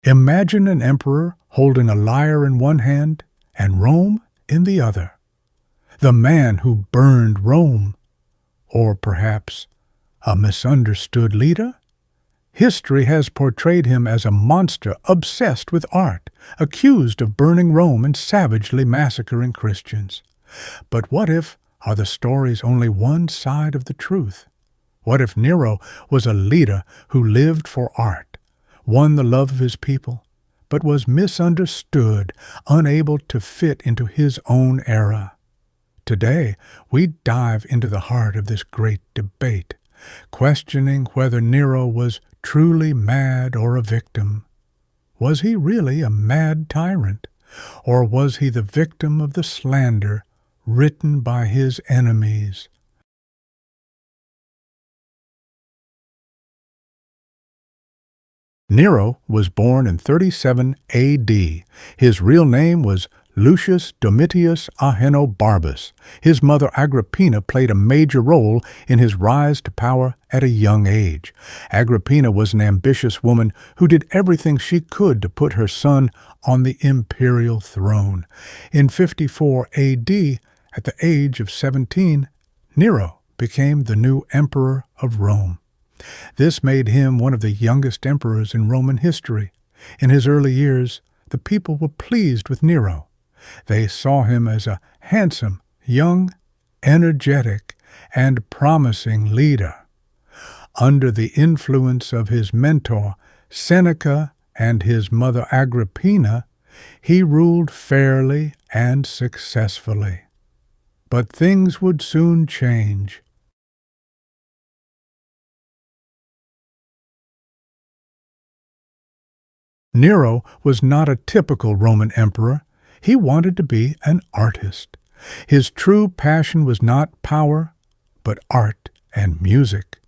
Imagine an emperor holding a lyre in one hand and Rome in the other. The man who burned Rome. Or perhaps a misunderstood leader? History has portrayed him as a monster obsessed with art, accused of burning Rome and savagely massacring Christians. But what if are the stories only one side of the truth? What if Nero was a leader who lived for art, won the love of his people, but was misunderstood, unable to fit into his own era? Today, we dive into the heart of this great debate, questioning whether Nero was truly mad or a victim. Was he really a mad tyrant, or was he the victim of the slander written by his enemies? Nero was born in 37 A.D. His real name was Lucius Domitius Ahenobarbus. His mother Agrippina played a major role in his rise to power at a young age. Agrippina was an ambitious woman who did everything she could to put her son on the imperial throne. In 54 A.D., at the age of 17, Nero became the new emperor of Rome. This made him one of the youngest emperors in Roman history. In his early years, the people were pleased with Nero. They saw him as a handsome, young, energetic, and promising leader. Under the influence of his mentor, Seneca, and his mother Agrippina, he ruled fairly and successfully. But things would soon change. Nero was not a typical Roman emperor. He wanted to be an artist. His true passion was not power, but art and music.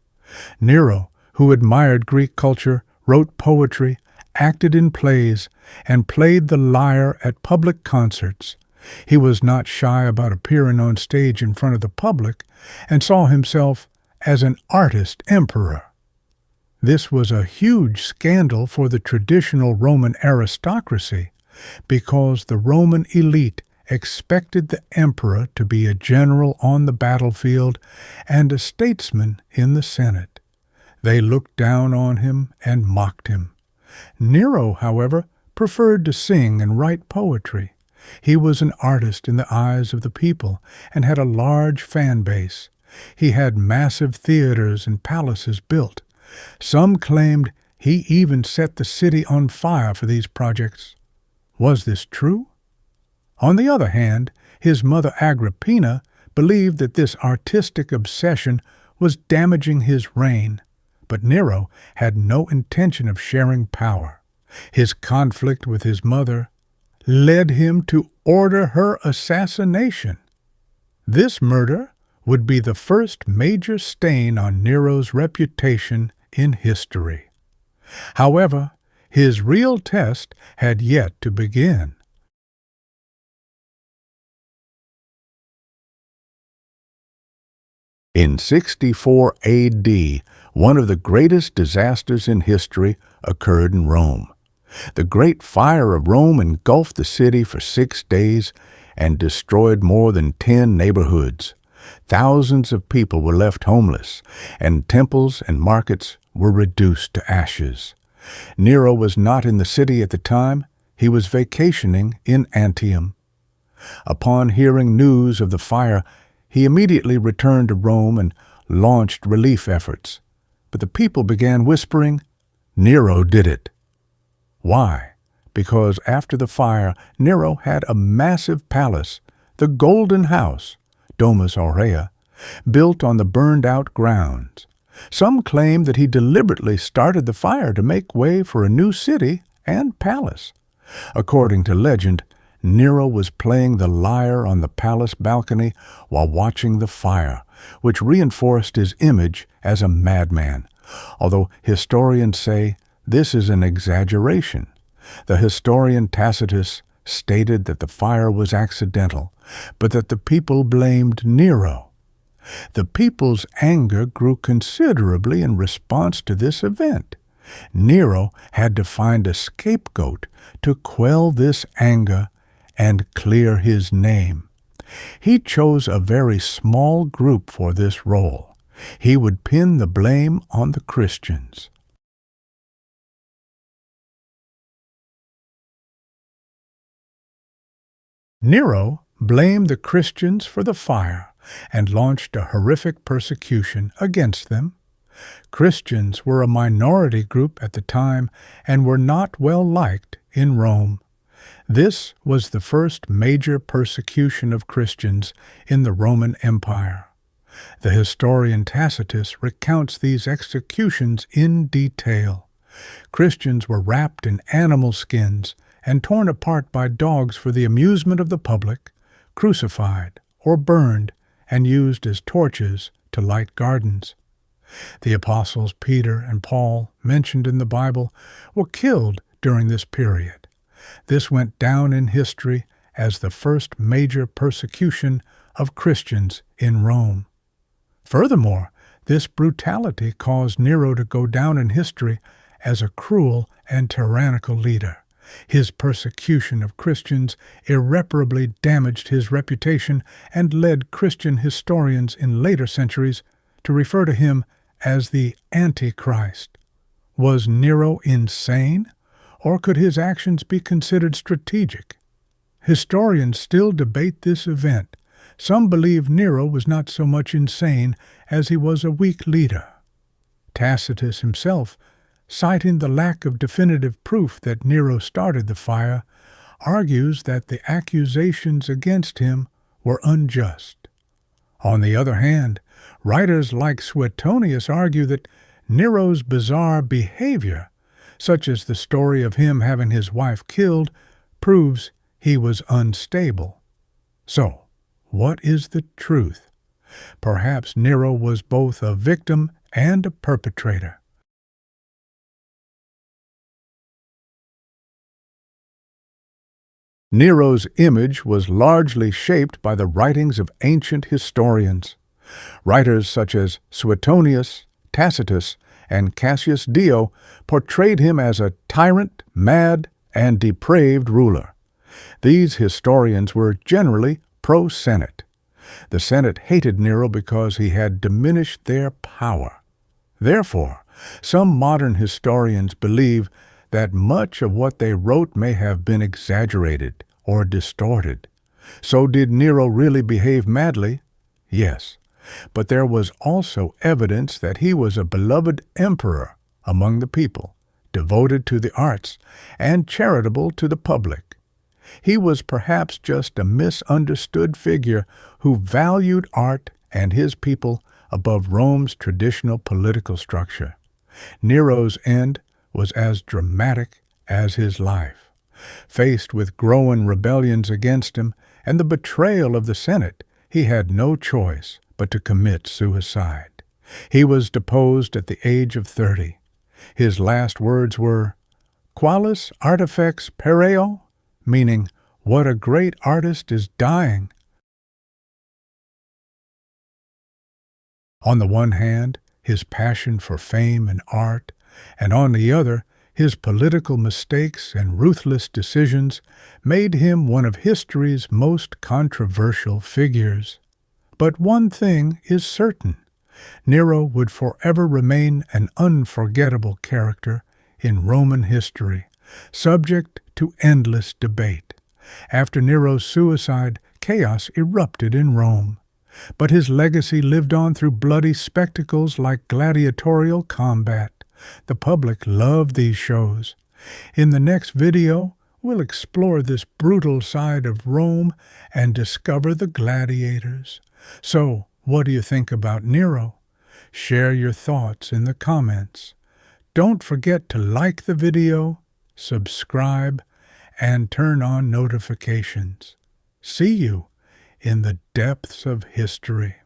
Nero, who admired Greek culture, wrote poetry, acted in plays, and played the lyre at public concerts. He was not shy about appearing on stage in front of the public and saw himself as an artist emperor. This was a huge scandal for the traditional Roman aristocracy because the Roman elite expected the emperor to be a general on the battlefield and a statesman in the Senate. They looked down on him and mocked him. Nero, however, preferred to sing and write poetry. He was an artist in the eyes of the people and had a large fan base. He had massive theaters and palaces built. Some claimed he even set the city on fire for these projects. Was this true? On the other hand, his mother Agrippina believed that this artistic obsession was damaging his reign, but Nero had no intention of sharing power. His conflict with his mother led him to order her assassination. This murder would be the first major stain on Nero's reputation in history. However, his real test had yet to begin. In 64 A.D., one of the greatest disasters in history occurred in Rome. The Great Fire of Rome engulfed the city for 6 days and destroyed more than 10 neighborhoods. Thousands of people were left homeless, and temples and markets were reduced to ashes. Nero was not in the city at the time. He was vacationing in Antium. Upon hearing news of the fire, he immediately returned to Rome and launched relief efforts. But the people began whispering, "Nero did it." Why? Because after the fire, Nero had a massive palace, the Golden House, Domus Aurea, built on the burned-out grounds. Some claim that he deliberately started the fire to make way for a new city and palace. According to legend, Nero was playing the lyre on the palace balcony while watching the fire, which reinforced his image as a madman, although historians say this is an exaggeration. The historian Tacitus stated that the fire was accidental, but that the people blamed Nero. The people's anger grew considerably in response to this event. Nero had to find a scapegoat to quell this anger and clear his name. He chose a very small group for this role. He would pin the blame on the Christians. Nero blamed the Christians for the fire and launched a horrific persecution against them. Christians were a minority group at the time and were not well liked in Rome. This was the first major persecution of Christians in the Roman Empire. The historian Tacitus recounts these executions in detail. Christians were wrapped in animal skins and torn apart by dogs for the amusement of the public, crucified or burned and used as torches to light gardens. The apostles Peter and Paul, mentioned in the Bible, were killed during this period. This went down in history as the first major persecution of Christians in Rome. Furthermore, this brutality caused Nero to go down in history as a cruel and tyrannical leader. His persecution of Christians irreparably damaged his reputation and led Christian historians in later centuries to refer to him as the Antichrist. Was Nero insane, or could his actions be considered strategic? Historians still debate this event. Some believe Nero was not so much insane as he was a weak leader. Tacitus himself, citing the lack of definitive proof that Nero started the fire, argues that the accusations against him were unjust. On the other hand, writers like Suetonius argue that Nero's bizarre behavior, such as the story of him having his wife killed, proves he was unstable. So, what is the truth? Perhaps Nero was both a victim and a perpetrator. Nero's image was largely shaped by the writings of ancient historians. Writers such as Suetonius, Tacitus, and Cassius Dio portrayed him as a tyrant, mad, and depraved ruler. These historians were generally pro-Senate. The Senate hated Nero because he had diminished their power. Therefore, some modern historians believe that much of what they wrote may have been exaggerated or distorted. So did Nero really behave madly? Yes, but there was also evidence that he was a beloved emperor among the people, devoted to the arts, and charitable to the public. He was perhaps just a misunderstood figure who valued art and his people above Rome's traditional political structure. Nero's end was as dramatic as his life. Faced with growing rebellions against him and the betrayal of the Senate, he had no choice but to commit suicide. He was deposed at the age of 30. His last words were, "Qualis artifex pereo?" meaning, "What a great artist is dying." On the one hand, his passion for fame and art, and on the other, his political mistakes and ruthless decisions made him one of history's most controversial figures. But one thing is certain: Nero would forever remain an unforgettable character in Roman history, subject to endless debate. After Nero's suicide, chaos erupted in Rome. But his legacy lived on through bloody spectacles like gladiatorial combat. The public loved these shows. In the next video, we'll explore this brutal side of Rome and discover the gladiators. So, what do you think about Nero? Share your thoughts in the comments. Don't forget to like the video, subscribe, and turn on notifications. See you in the depths of history.